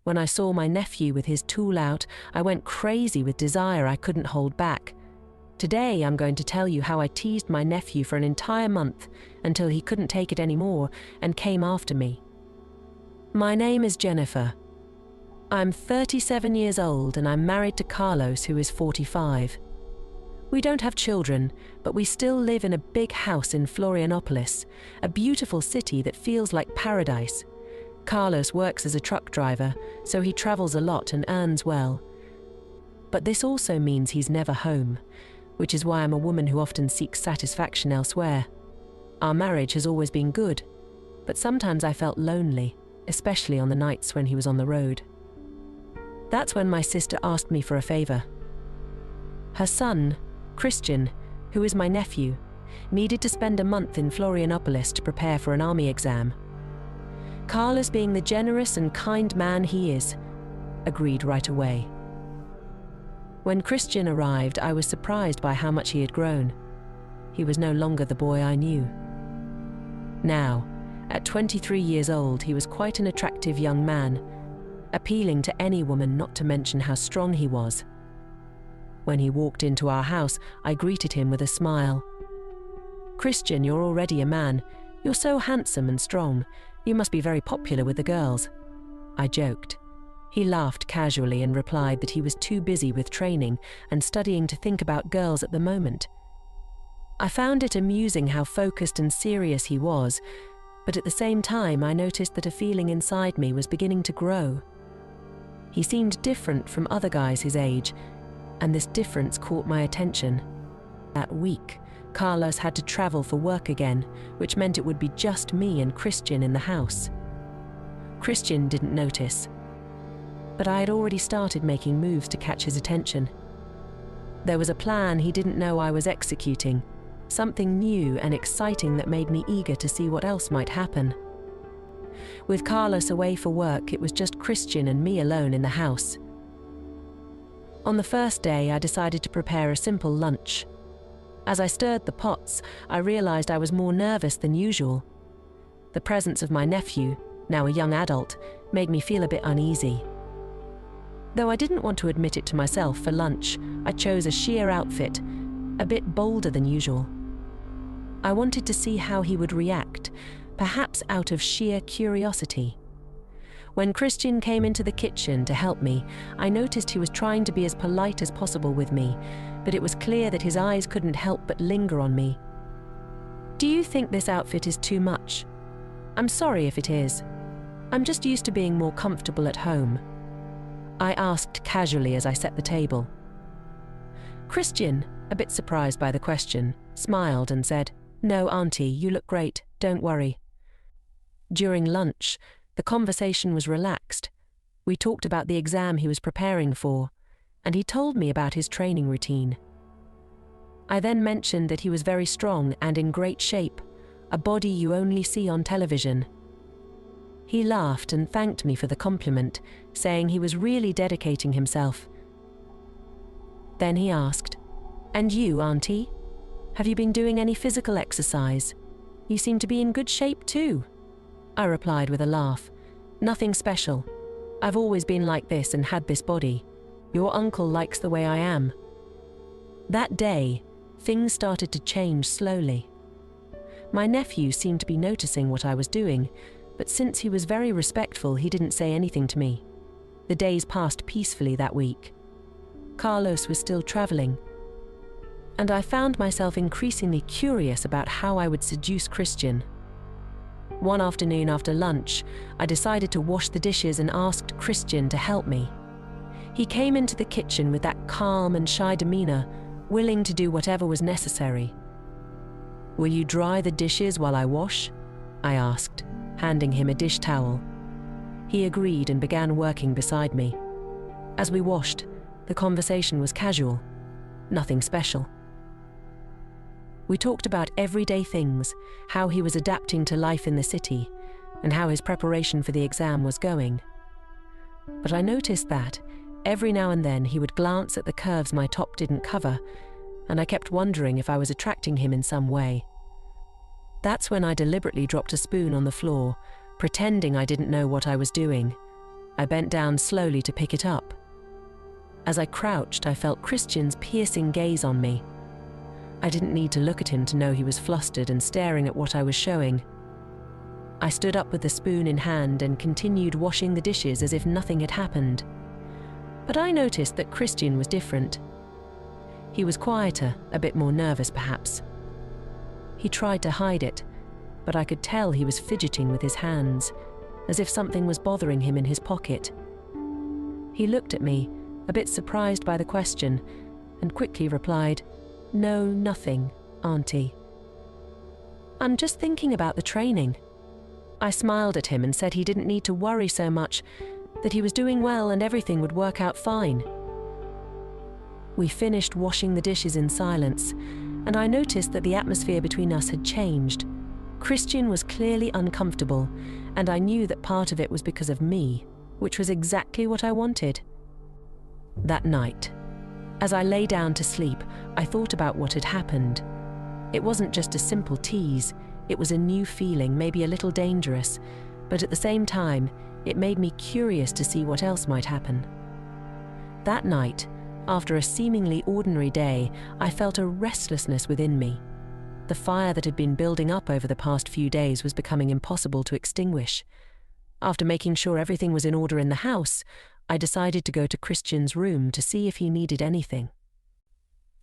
When I saw my nephew with his tool out, I went crazy with desire I couldn't hold back. Today, I'm going to tell you how I teased my nephew for an entire month until he couldn't take it anymore and came after me. My name is Jennifer. I'm 37 years old and I'm married to Carlos, who is 45. We don't have children, but we still live in a big house in Florianopolis, a beautiful city that feels like paradise. Carlos works as a truck driver, so he travels a lot and earns well. But this also means he's never home, which is why I'm a woman who often seeks satisfaction elsewhere. Our marriage has always been good, but sometimes I felt lonely, especially on the nights when he was on the road. That's when my sister asked me for a favor. Her son, Christian, who is my nephew, needed to spend a month in Florianopolis to prepare for an army exam. Carlos, being the generous and kind man he is, agreed right away. When Christian arrived, I was surprised by how much he had grown. He was no longer the boy I knew. Now, at 23 years old, he was quite an attractive young man, appealing to any woman, not to mention how strong he was. When he walked into our house, I greeted him with a smile. "Christian, you're already a man. You're so handsome and strong. You must be very popular with the girls," I joked. He laughed casually and replied that he was too busy with training and studying to think about girls at the moment. I found it amusing how focused and serious he was, but at the same time I noticed that a feeling inside me was beginning to grow. He seemed different from other guys his age, and this difference caught my attention. That week, Carlos had to travel for work again, which meant it would be just me and Christian in the house. Christian didn't notice, but I had already started making moves to catch his attention. There was a plan he didn't know I was executing, something new and exciting that made me eager to see what else might happen. With Carlos away for work, it was just Christian and me alone in the house. On the first day, I decided to prepare a simple lunch. As I stirred the pots, I realized I was more nervous than usual. The presence of my nephew, now a young adult, made me feel a bit uneasy. Though I didn't want to admit it to myself, for lunch, I chose a sheer outfit, a bit bolder than usual. I wanted to see how he would react, perhaps out of sheer curiosity. When Christian came into the kitchen to help me, I noticed he was trying to be as polite as possible with me, but it was clear that his eyes couldn't help but linger on me. "Do you think this outfit is too much? I'm sorry if it is. I'm just used to being more comfortable at home," I asked casually as I set the table. Christian, a bit surprised by the question, smiled and said, "No, Auntie, you look great, don't worry." During lunch, the conversation was relaxed. We talked about the exam he was preparing for, and he told me about his training routine. I then mentioned that he was very strong and in great shape, a body you only see on television. He laughed and thanked me for the compliment, saying he was really dedicating himself. Then he asked, "And you, Auntie? Have you been doing any physical exercise? You seem to be in good shape too." I replied with a laugh, "Nothing special. I've always been like this and had this body. Your uncle likes the way I am." That day, things started to change slowly. My nephew seemed to be noticing what I was doing, but since he was very respectful, he didn't say anything to me. The days passed peacefully that week. Carlos was still traveling, and I found myself increasingly curious about how I would seduce Christian. One afternoon after lunch, I decided to wash the dishes and asked Christian to help me. He came into the kitchen with that calm and shy demeanor, willing to do whatever was necessary. "Will you dry the dishes while I wash?" I asked, handing him a dish towel. He agreed and began working beside me. As we washed, the conversation was casual, nothing special. We talked about everyday things, how he was adapting to life in the city, and how his preparation for the exam was going. But I noticed that, every now and then, he would glance at the curves my top didn't cover, and I kept wondering if I was attracting him in some way. That's when I deliberately dropped a spoon on the floor, pretending I didn't know what I was doing. I bent down slowly to pick it up. As I crouched, I felt Christian's piercing gaze on me. I didn't need to look at him to know he was flustered and staring at what I was showing. I stood up with the spoon in hand and continued washing the dishes as if nothing had happened. But I noticed that Christian was different. He was quieter, a bit more nervous perhaps. He tried to hide it, but I could tell he was fidgeting with his hands, as if something was bothering him in his pocket. He looked at me, a bit surprised by the question, and quickly replied, "No, nothing, Auntie. I'm just thinking about the training." I smiled at him and said he didn't need to worry so much, that he was doing well and everything would work out fine. We finished washing the dishes in silence, and I noticed that the atmosphere between us had changed. Christian was clearly uncomfortable, and I knew that part of it was because of me, which was exactly what I wanted. That night, as I lay down to sleep, I thought about what had happened. It wasn't just a simple tease, it was a new feeling, maybe a little dangerous, but at the same time, it made me curious to see what else might happen. That night, after a seemingly ordinary day, I felt a restlessness within me. The fire that had been building up over the past few days was becoming impossible to extinguish. After making sure everything was in order in the house, I decided to go to Christian's room to see if he needed anything.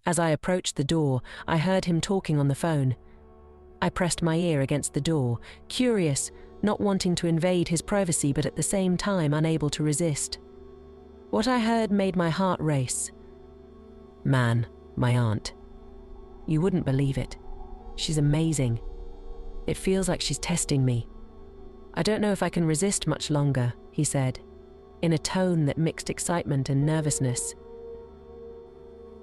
As I approached the door, I heard him talking on the phone. I pressed my ear against the door, curious, not wanting to invade his privacy but at the same time unable to resist. What I heard made my heart race. "Man, my aunt. You wouldn't believe it. She's amazing. It feels like she's testing me. I don't know if I can resist much longer," he said, in a tone that mixed excitement and nervousness.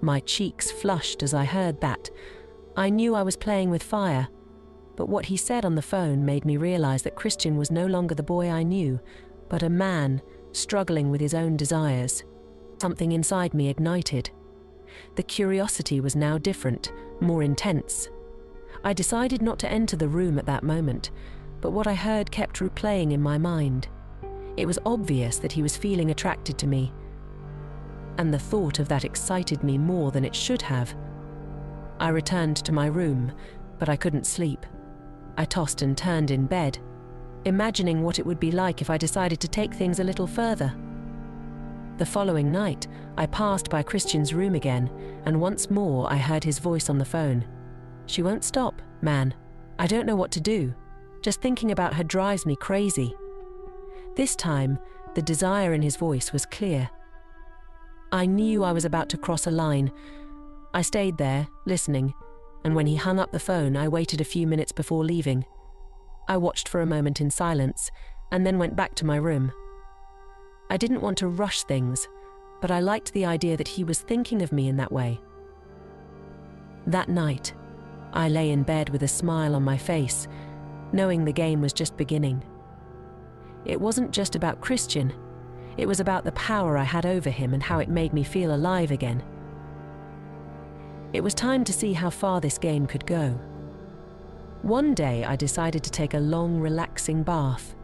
My cheeks flushed as I heard that. I knew I was playing with fire, but what he said on the phone made me realize that Christian was no longer the boy I knew, but a man struggling with his own desires. Something inside me ignited. The curiosity was now different, more intense. I decided not to enter the room at that moment, but what I heard kept replaying in my mind. It was obvious that he was feeling attracted to me, and the thought of that excited me more than it should have. I returned to my room, but I couldn't sleep. I tossed and turned in bed, imagining what it would be like if I decided to take things a little further. The following night, I passed by Christian's room again, and once more I heard his voice on the phone. "She won't stop, man. I don't know what to do. Just thinking about her drives me crazy." This time, the desire in his voice was clear. I knew I was about to cross a line. I stayed there, listening, and when he hung up the phone, I waited a few minutes before leaving. I watched for a moment in silence, and then went back to my room. I didn't want to rush things, but I liked the idea that he was thinking of me in that way. That night, I lay in bed with a smile on my face, knowing the game was just beginning. It wasn't just about Christian, it was about the power I had over him and how it made me feel alive again. It was time to see how far this game could go. One day I decided to take a long, relaxing bath.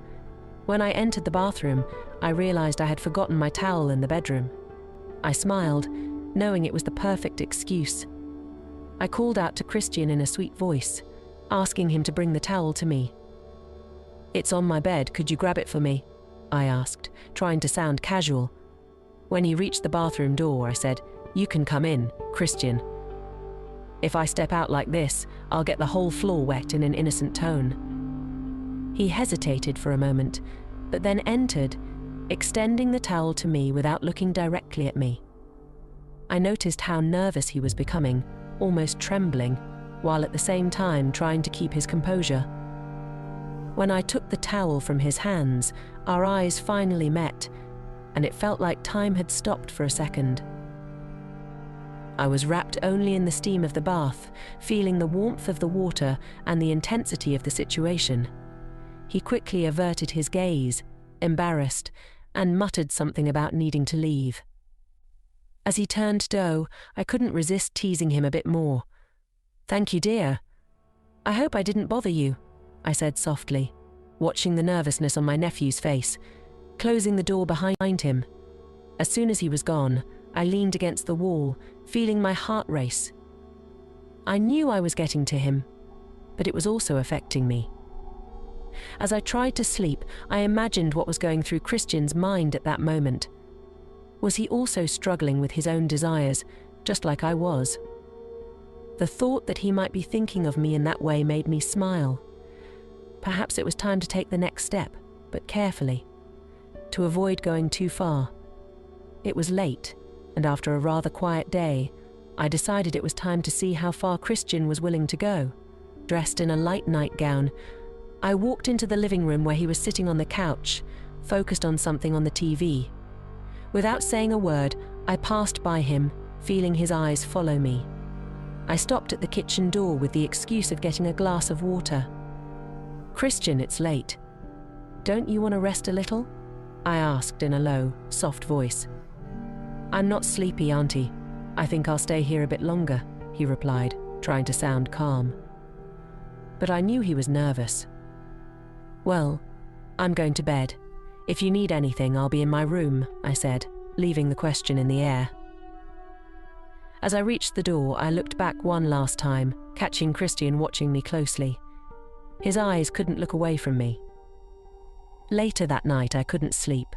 When I entered the bathroom, I realized I had forgotten my towel in the bedroom. I smiled, knowing it was the perfect excuse. I called out to Christian in a sweet voice, asking him to bring the towel to me. "It's on my bed, could you grab it for me?" I asked, trying to sound casual. When he reached the bathroom door, I said, "You can come in, Christian." If I step out like this, I'll get the whole floor wet, in an innocent tone. He hesitated for a moment, but then entered, extending the towel to me without looking directly at me. I noticed how nervous he was becoming, almost trembling, while at the same time trying to keep his composure. When I took the towel from his hands, our eyes finally met, and it felt like time had stopped for a second. I was wrapped only in the steam of the bath, feeling the warmth of the water and the intensity of the situation. He quickly averted his gaze, embarrassed, and muttered something about needing to leave. As he turned to go, I couldn't resist teasing him a bit more. "Thank you, dear. I hope I didn't bother you," I said softly, watching the nervousness on my nephew's face. closing the door behind him. As soon as he was gone, I leaned against the wall, feeling my heart race. I knew I was getting to him, but it was also affecting me. As I tried to sleep, I imagined what was going through Christian's mind at that moment. Was he also struggling with his own desires, just like I was? The thought that he might be thinking of me in that way made me smile. Perhaps it was time to take the next step, but carefully, to avoid going too far. It was late, and after a rather quiet day, I decided it was time to see how far Christian was willing to go. Dressed in a light nightgown, I walked into the living room where he was sitting on the couch, focused on something on the TV. Without saying a word, I passed by him, feeling his eyes follow me. I stopped at the kitchen door with the excuse of getting a glass of water. "Christian, it's late. Don't you want to rest a little?" I asked in a low, soft voice. "I'm not sleepy, Auntie. I think I'll stay here a bit longer," he replied, trying to sound calm. But I knew he was nervous. "Well, I'm going to bed. If you need anything, I'll be in my room," I said, leaving the question in the air. As I reached the door, I looked back one last time, catching Christian watching me closely. His eyes couldn't look away from me. Later that night, I couldn't sleep.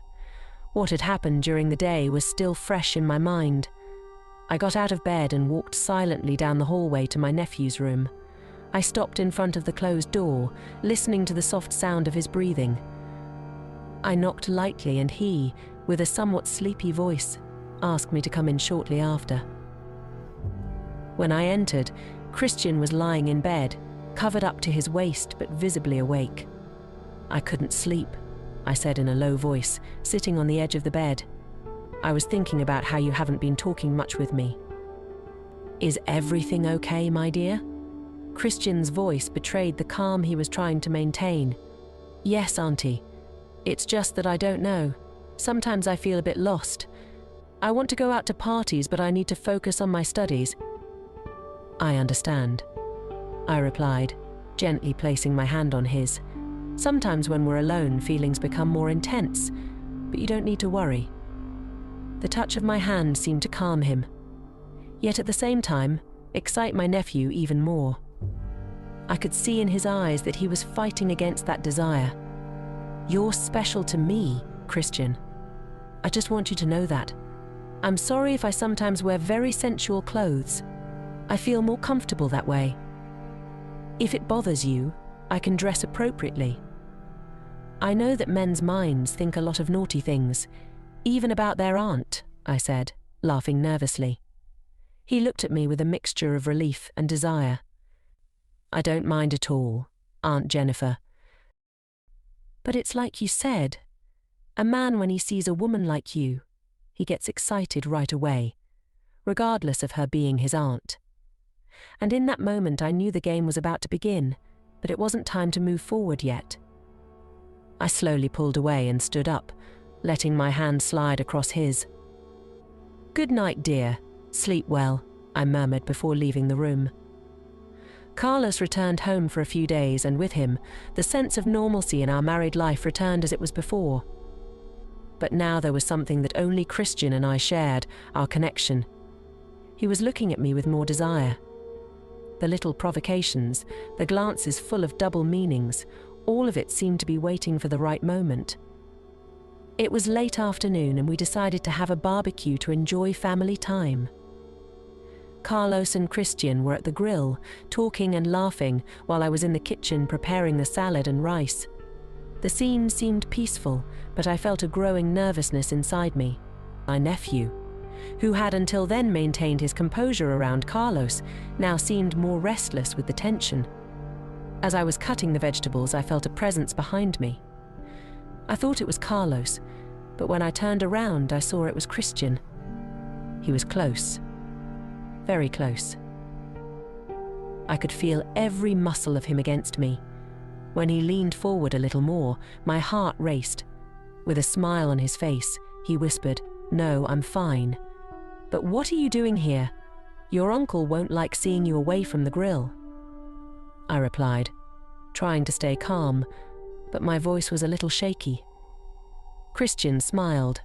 What had happened during the day was still fresh in my mind. I got out of bed and walked silently down the hallway to my nephew's room. I stopped in front of the closed door, listening to the soft sound of his breathing. I knocked lightly and he, with a somewhat sleepy voice, asked me to come in shortly after. When I entered, Christian was lying in bed, covered up to his waist but visibly awake. "I couldn't sleep," I said in a low voice, sitting on the edge of the bed. "I was thinking about how you haven't been talking much with me." "Is everything okay, my dear?" Christian's voice betrayed the calm he was trying to maintain. "Yes, Auntie. It's just that I don't know. Sometimes I feel a bit lost. I want to go out to parties, but I need to focus on my studies." "I understand," I replied, gently placing my hand on his. "Sometimes when we're alone, feelings become more intense, but you don't need to worry." The touch of my hand seemed to calm him, yet at the same time, excite my nephew even more. I could see in his eyes that he was fighting against that desire. "You're special to me, Christian. I just want you to know that. I'm sorry if I sometimes wear very sensual clothes. I feel more comfortable that way. If it bothers you, I can dress appropriately. I know that men's minds think a lot of naughty things, even about their aunt," I said, laughing nervously. He looked at me with a mixture of relief and desire. "I don't mind at all, Aunt Jennifer. But it's like you said, a man, when he sees a woman like you, he gets excited right away, regardless of her being his aunt. And in that moment I knew the game was about to begin, but it wasn't time to move forward yet." I slowly pulled away and stood up, letting my hand slide across his. "Good night, dear. Sleep well," I murmured before leaving the room. Carlos returned home for a few days, and with him, the sense of normalcy in our married life returned as it was before. But now there was something that only Christian and I shared, our connection. He was looking at me with more desire. The little provocations, the glances full of double meanings, all of it seemed to be waiting for the right moment. It was late afternoon and we decided to have a barbecue to enjoy family time. Carlos and Christian were at the grill, talking and laughing while I was in the kitchen preparing the salad and rice. The scene seemed peaceful, but I felt a growing nervousness inside me. My nephew, who had until then maintained his composure around Carlos, now seemed more restless with the tension. As I was cutting the vegetables, I felt a presence behind me. I thought it was Carlos, but when I turned around, I saw it was Christian. He was close. Very close. I could feel every muscle of him against me. When he leaned forward a little more, my heart raced. With a smile on his face, he whispered, "No, I'm fine." "But what are you doing here? Your uncle won't like seeing you away from the grill," I replied, trying to stay calm, but my voice was a little shaky. Christian smiled,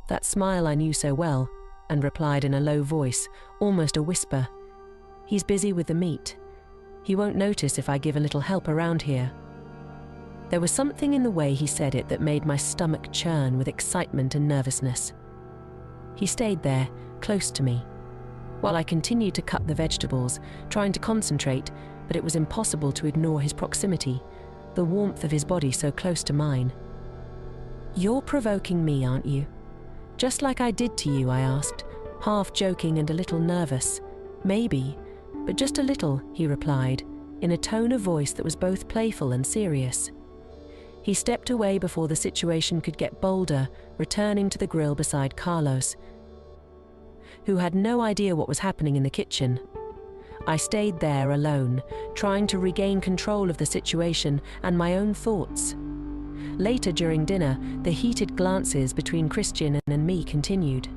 that smile I knew so well, and replied in a low voice, almost a whisper, "He's busy with the meat. He won't notice if I give a little help around here." There was something in the way he said it that made my stomach churn with excitement and nervousness. He stayed there, close to me, while I continued to cut the vegetables, trying to concentrate, but it was impossible to ignore his proximity, the warmth of his body so close to mine. "You're provoking me, aren't you? Just like I did to you," I asked, half joking and a little nervous. "Maybe, but just a little," he replied, in a tone of voice that was both playful and serious. He stepped away before the situation could get bolder, returning to the grill beside Carlos, who had no idea what was happening in the kitchen. I stayed there alone, trying to regain control of the situation and my own thoughts. Later during dinner, the heated glances between Christian and me continued.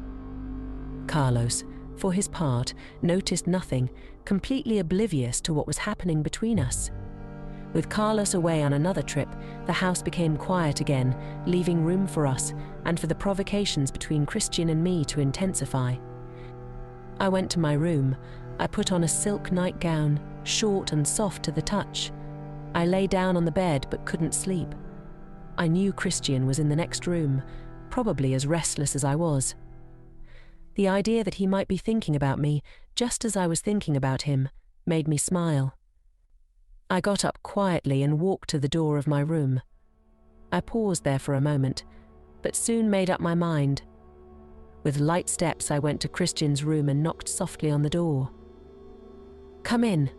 Carlos, for his part, noticed nothing, completely oblivious to what was happening between us. With Carlos away on another trip, the house became quiet again, leaving room for us and for the provocations between Christian and me to intensify. I went to my room. I put on a silk nightgown, short and soft to the touch. I lay down on the bed but couldn't sleep. I knew Christian was in the next room, probably as restless as I was. The idea that he might be thinking about me, just as I was thinking about him, made me smile. I got up quietly and walked to the door of my room. I paused there for a moment, but soon made up my mind. With light steps, I went to Christian's room and knocked softly on the door. "Come in."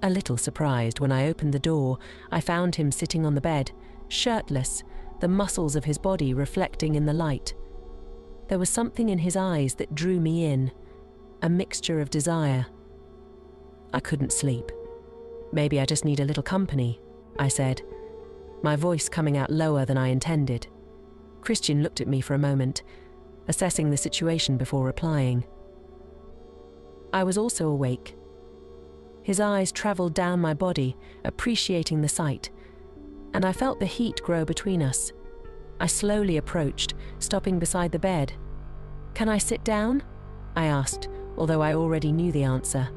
A little surprised, when I opened the door, I found him sitting on the bed, shirtless, the muscles of his body reflecting in the light. There was something in his eyes that drew me in, a mixture of desire. I couldn't sleep. "Maybe I just need a little company," I said, my voice coming out lower than I intended. Christian looked at me for a moment, assessing the situation before replying. I was also awake. His eyes traveled down my body, appreciating the sight, and I felt the heat grow between us. I slowly approached, stopping beside the bed. "Can I sit down?" I asked, although I already knew the answer.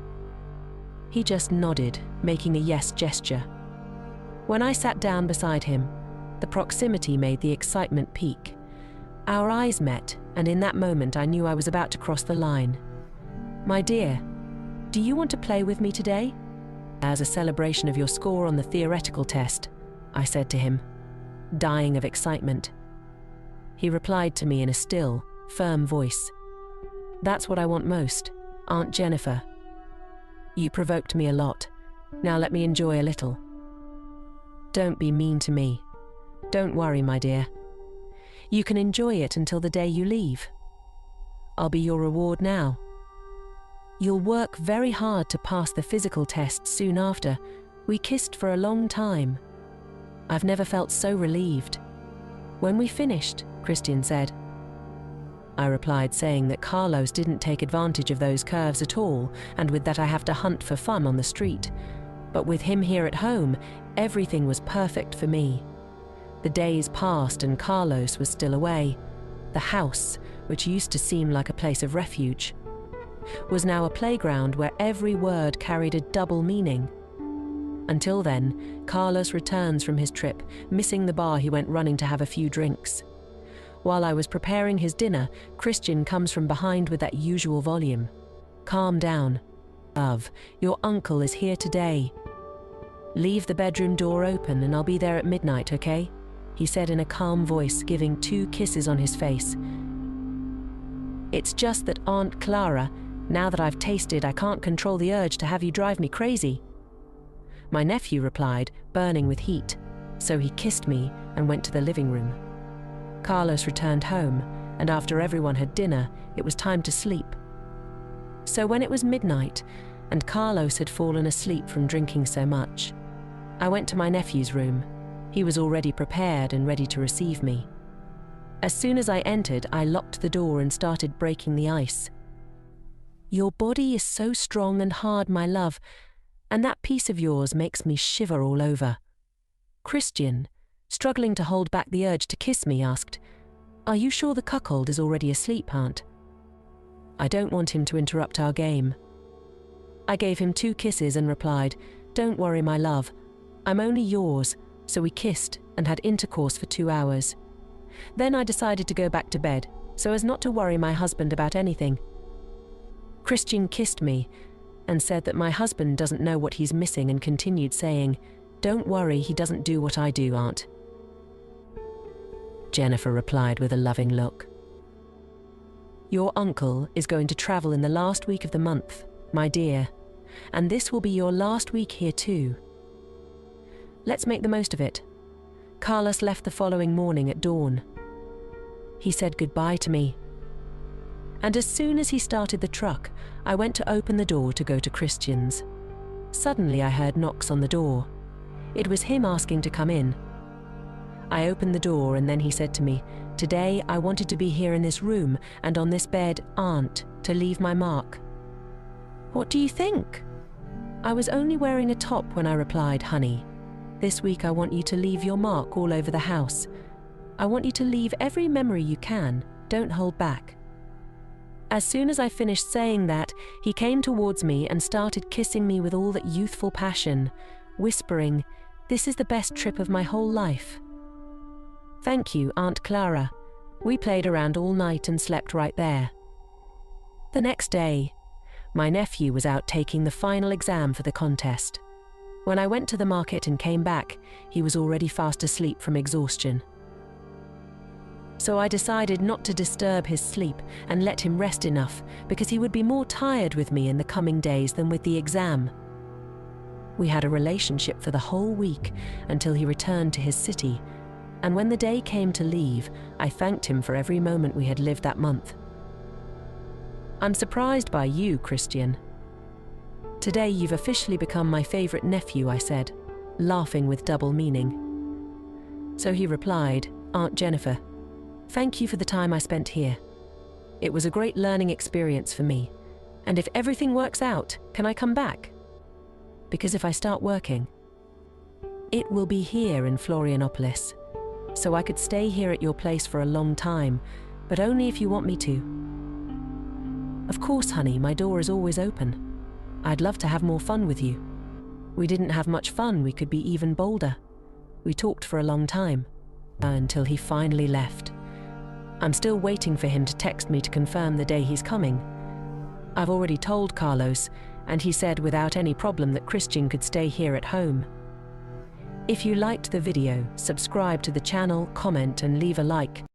He just nodded, making a yes gesture. When I sat down beside him, the proximity made the excitement peak. Our eyes met, and in that moment I knew I was about to cross the line. "My dear, do you want to play with me today?" "As a celebration of your score on the theoretical test," I said to him, dying of excitement. He replied to me in a still, firm voice. "That's what I want most, Aunt Jennifer. You provoked me a lot. Now let me enjoy a little." "Don't be mean to me. Don't worry, my dear. You can enjoy it until the day you leave. I'll be your reward now. You'll work very hard to pass the physical test soon after. We kissed for a long time. I've never felt so relieved." "When we finished," Christian said. I replied, saying that Carlos didn't take advantage of those curves at all, and with that I have to hunt for fun on the street. But with him here at home, everything was perfect for me. The days passed and Carlos was still away. The house, which used to seem like a place of refuge, was now a playground where every word carried a double meaning. Until then, Carlos returns from his trip, missing the bar he went running to have a few drinks. While I was preparing his dinner, Christian comes from behind with that usual volume. "Calm down. Love, your uncle is here today. Leave the bedroom door open and I'll be there at midnight, okay?" he said in a calm voice, giving 2 kisses on his face. "It's just that Aunt Clara, now that I've tasted, I can't control the urge to have you drive me crazy." My nephew replied, burning with heat, so he kissed me and went to the living room. Carlos returned home, and after everyone had dinner, it was time to sleep. So when it was midnight, and Carlos had fallen asleep from drinking so much, I went to my nephew's room. He was already prepared and ready to receive me. As soon as I entered, I locked the door and started breaking the ice. "Your body is so strong and hard, my love, and that piece of yours makes me shiver all over. Christian, Struggling to hold back the urge to kiss me, asked, "Are you sure the cuckold is already asleep, Aunt? I don't want him to interrupt our game." I gave him 2 kisses and replied, "Don't worry, my love. I'm only yours." So we kissed and had intercourse for 2 hours. Then I decided to go back to bed, so as not to worry my husband about anything. Christian kissed me and said that my husband doesn't know what he's missing, and continued saying, "Don't worry, he doesn't do what I do, Aunt." Jennifer replied with a loving look. "Your uncle is going to travel in the last week of the month, my dear, and this will be your last week here too. Let's make the most of it." Carlos left the following morning at dawn. He said goodbye to me. And as soon as he started the truck, I went to open the door to go to Christian's. Suddenly I heard knocks on the door. It was him asking to come in. I opened the door and then he said to me, "Today I wanted to be here in this room and on this bed, Aunt, to leave my mark." "What do you think?" I was only wearing a top when I replied, "Honey, this week I want you to leave your mark all over the house. I want you to leave every memory you can. Don't hold back." As soon as I finished saying that, he came towards me and started kissing me with all that youthful passion, whispering, "This is the best trip of my whole life." "Thank you, Aunt Clara." We played around all night and slept right there. The next day, my nephew was out taking the final exam for the contest. When I went to the market and came back, he was already fast asleep from exhaustion. So I decided not to disturb his sleep and let him rest enough, because he would be more tired with me in the coming days than with the exam. We had a relationship for the whole week until he returned to his city, and when the day came to leave, I thanked him for every moment we had lived that month. "I'm surprised by you, Christian. Today you've officially become my favorite nephew," I said, laughing with double meaning. So he replied, "Aunt Jennifer, thank you for the time I spent here. It was a great learning experience for me, and if everything works out, can I come back? Because if I start working, it will be here in Florianopolis, so I could stay here at your place for a long time, but only if you want me to." "Of course, honey, my door is always open. I'd love to have more fun with you. We didn't have much fun, we could be even bolder. We talked for a long time, until he finally left. I'm still waiting for him to text me to confirm the day he's coming. I've already told Carlos, and he said without any problem that Christian could stay here at home. If you liked the video, subscribe to the channel, comment and leave a like.